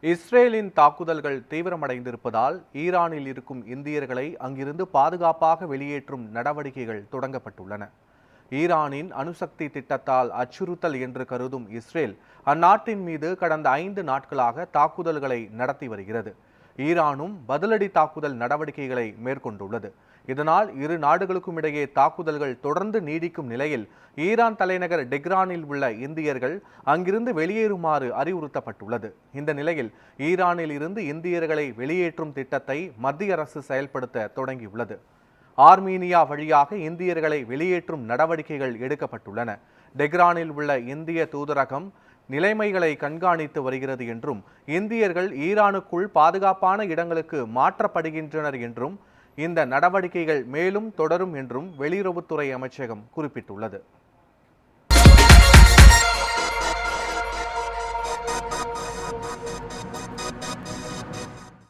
இஸ்ரேலின் தாக்குதல்கள் தீவிரமடைந்திருப்பதால் ஈரானில் இருக்கும் இந்தியர்களை அங்கிருந்து பாதுகாப்பாக வெளியேற்றும் நடவடிக்கைகள் தொடங்கப்பட்டுள்ளன. ஈரானின் அணுசக்தி திட்டத்தால் அச்சுறுத்தல் என்று கருதும் இஸ்ரேல் அந்நாட்டின் மீது கடந்த 5 நாட்களாக தாக்குதல்களை நடத்தி வருகிறது. ஈரானும் பதிலடி தாக்குதல் நடவடிக்கைகளை மேற்கொண்டுள்ளது. இதனால் இரு நாடுகளுக்கும் இடையே தாக்குதல்கள் தொடர்ந்து நீடிக்கும் நிலையில் ஈரான் தலைநகர் டெஹ்ரானில் உள்ள இந்தியர்கள் அங்கிருந்து வெளியேறுமாறு அறிவுறுத்தப்பட்டுள்ளது. இந்த நிலையில் ஈரானில் இருந்து இந்தியர்களை வெளியேற்றும் திட்டத்தை மத்திய அரசு செயல்படுத்த தொடங்கியுள்ளது. ஆர்மீனியா வழியாக இந்தியர்களை வெளியேற்றும் நடவடிக்கைகள் எடுக்கப்பட்டுள்ளன. டெஹ்ரானில் உள்ள இந்திய தூதரகம் நிலைமைகளை கண்காணித்து வருகிறது என்றும் இந்தியர்கள் ஈரானுக்குள் பாதுகாப்பான இடங்களுக்கு மாற்றப்படுகின்றனர் என்றும் இந்த நடவடிக்கைகள் மேலும் தொடரும் என்றும் வெளியுறவுத்துறை அமைச்சகம் குறிப்பிட்டுள்ளது.